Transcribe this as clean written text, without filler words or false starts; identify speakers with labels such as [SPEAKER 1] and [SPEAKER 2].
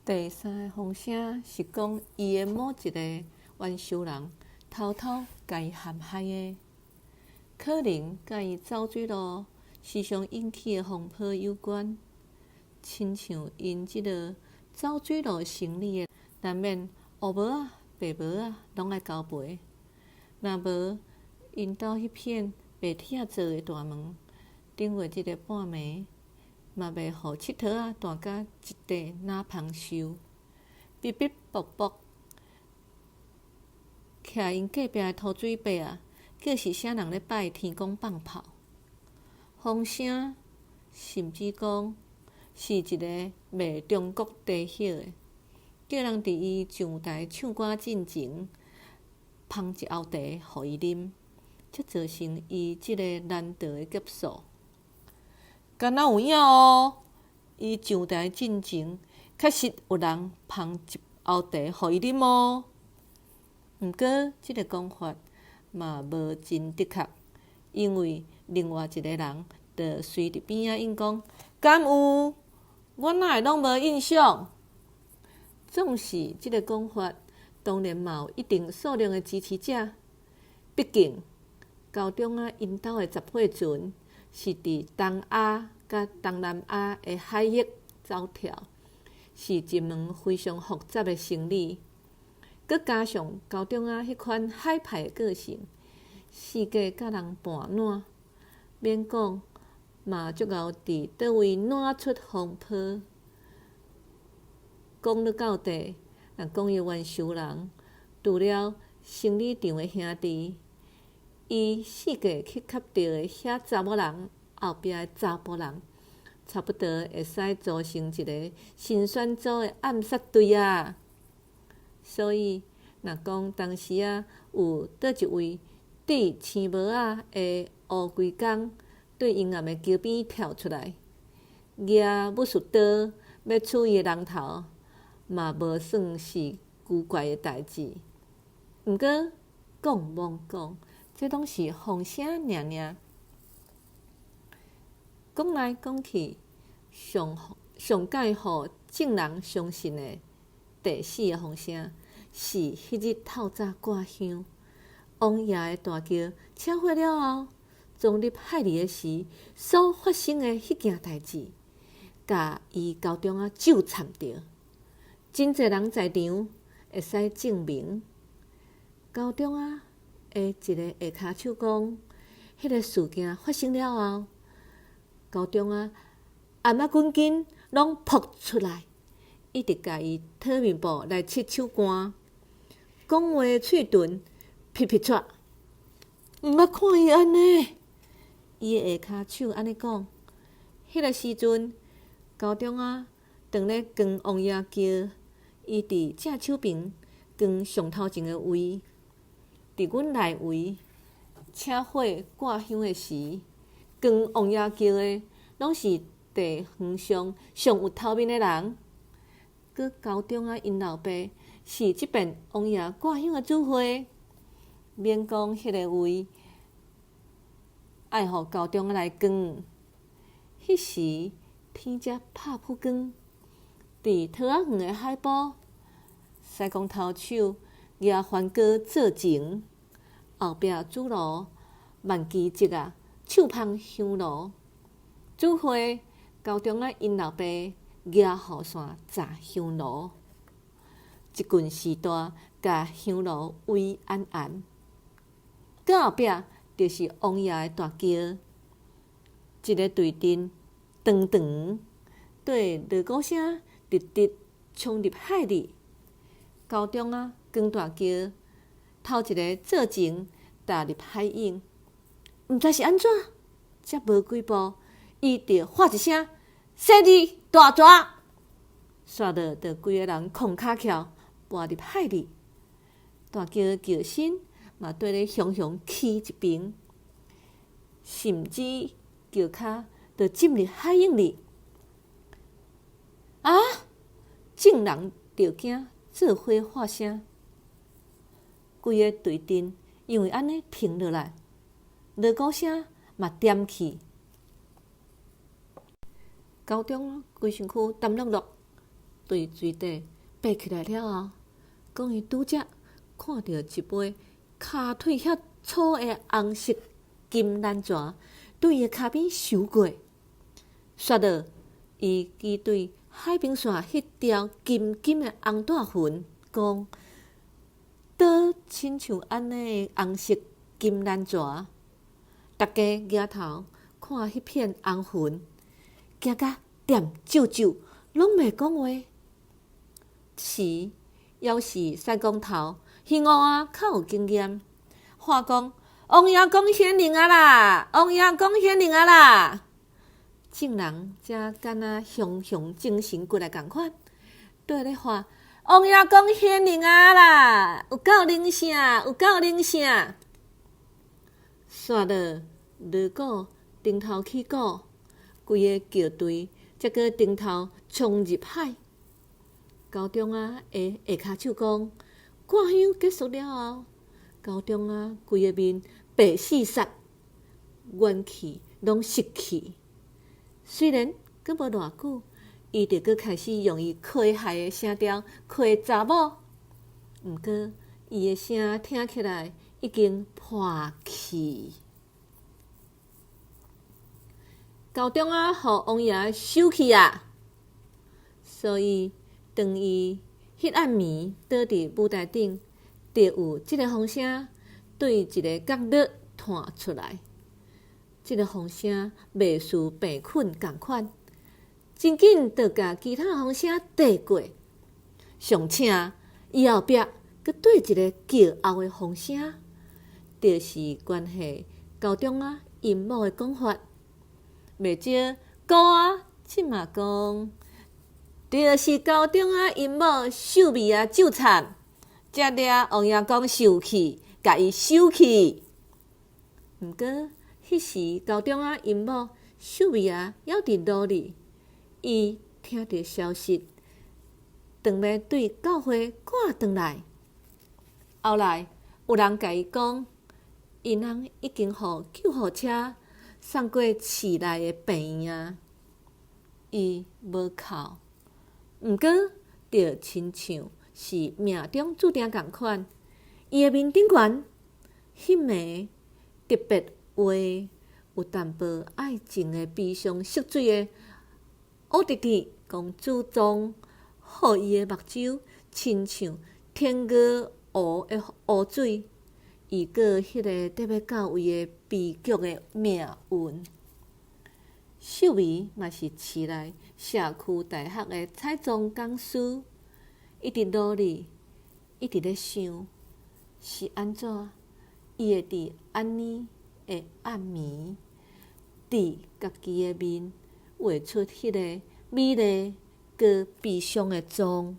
[SPEAKER 1] 第三个风声是讲，伊的某一个冤仇人偷偷甲伊陷害的，可能甲伊走水路时常引起的风波有关。亲像因即个走水路生理的，难免黑帽仔、白帽仔拢爱交陪。若无，因兜迄片白铁做的大门，顶月即个半暝，嘛袂互佚佗仔弹甲一块哪芳寿，哔哔啵啵，徛因隔壁的土水伯啊，叫是啥人咧拜天公放炮？风声甚至讲是一个卖中国茶叶的，叫人伫伊上台唱歌进前，捧一后茶互伊啉，才造成伊即个难得的结束。敢若有影哦，伊上台进前，确实有人捧一后茶互伊啉哦。毋过，即个讲法嘛无真的确，因为另外一个人就随伫边仔应讲：“敢有？我哪会拢无印象？”总是即个讲法，当然嘛有一定数量的支持者。毕竟，高中因兜的十岁船是伫东亚甲东南亚的海域走跳，是一门非常复杂的生理。佮加上高中迄款海派的个性，世界甲人半烂，免讲嘛足敖伫倒位烂出风波。讲了到底，若讲伊冤仇人，除了生理场的兄弟，伊四界去磕到的遐查某人后壁的查甫人，差不多会使组成一个神选组的暗杀队啊！所以，若讲当时有倒一位戴青帽仔的乌龟公对阴暗的桥边跳出来，举武术刀要取伊的人头，嘛无算是奇怪的代志。毋过讲罔讲，这拢是风声尔尔。讲来讲去，上介互众人相信的第四个风声，是迄日透早挂香，王爷的大轿车火了后，撞入海里的时所发生的迄件代志，甲伊高中纠缠着。真侪人在场会使证明，高中的一个下骹手讲，迄个事件发生了后，高中暗仔紧紧拢扑出来，一直甲伊讨面部来切手汗，讲话喙唇噼噼唰。毋捌看伊安尼，伊的下骹手安尼讲。迄个时阵，高中当咧扛王爷轿，伊伫正手边扛上头前的位，伫阮内围车火挂香的时，扛王爷轿的拢是地方上有头面的人。佮高中因老爸是即边王爷挂香的主会，免讲迄个位爱互高中来扛。迄时天才拍曝光，伫桃仔园的海埔，西公头手举帆哥做情，后壁主炉万基节手捧香炉，主会高中因老爸举雨伞炸香炉，一棍时大，甲香炉围安安。佮后壁就是王爷的大轿，一个队阵长长，对锣鼓声直直冲入海里。高中扛大轿，头一个做情踏入海涌，毋知是安怎，才无几步，伊就喊一声“生日大蛇”，煞落就规个人空骹翘，跋入海里。大轿的轿身嘛对咧雄雄起一边，甚至轿骹就浸入海涌里。众人着惊做伙喊声，规个队阵因为安尼平落来，锣鼓声嘛点去。高中规身躯澹漉漉，对水底爬起来了后，讲伊拄则看到一杯骹腿遐粗的红色金兰蛇对伊骹边游过，煞到伊记对海平线迄条金金的红带云讲：倒亲像安尼的红色金兰蛇？大家举头看迄片红云，惊甲点皱皱，拢袂讲话。是，要是赛讲头，鱼乌啊较有经验，话讲王爷公显灵啊啦，王爷公显灵啊啦。众人才敢若雄雄精神过来共款，对咧话王爷公显灵啊啦，有够灵性，有够灵性。煞落锣鼓顶头起鼓，规个桥队才搁顶头冲入海。高中啊下骹手讲，挂香结束了后，高中啊规个面白四煞，元气拢失去。虽然搁无偌久，伊就搁开始用伊可害的声调夸查某，毋过伊的声听起来已经破气。高中啊，互王爷收去啊！所以，当伊迄暗暝倒伫舞台顶，就有即个风声对一个角落探出来。即个风声袂输病菌共款，真紧就甲其他风声缀过。上请伊后壁搁对一个叫后的风声，就是关系高中啊阴谋的讲法。袂少高啊，即嘛讲，就是高中啊阴谋秀美啊咒惨，才掠王爷公受气，甲伊收去。毋过迄时高中啊阴谋秀美啊还伫牢里，伊听到消息，当要对教会赶转来。后来有人甲伊讲，因翁已经互救护车送过市内的病院啊，伊无哭，毋过就亲像是命中注定共款。伊的面顶悬迄枚特别画有淡薄爱情的悲伤色水的乌直直公主像，互伊的目睭亲像天鹅湖的湖水。预告迄个得要到位的悲剧的命运。秀美嘛是市内社区大学的彩妆讲师，一直努力，一直咧想，是安怎伊会伫安尼的暗暝，伫家己的面画出迄个美丽佮悲伤的妆。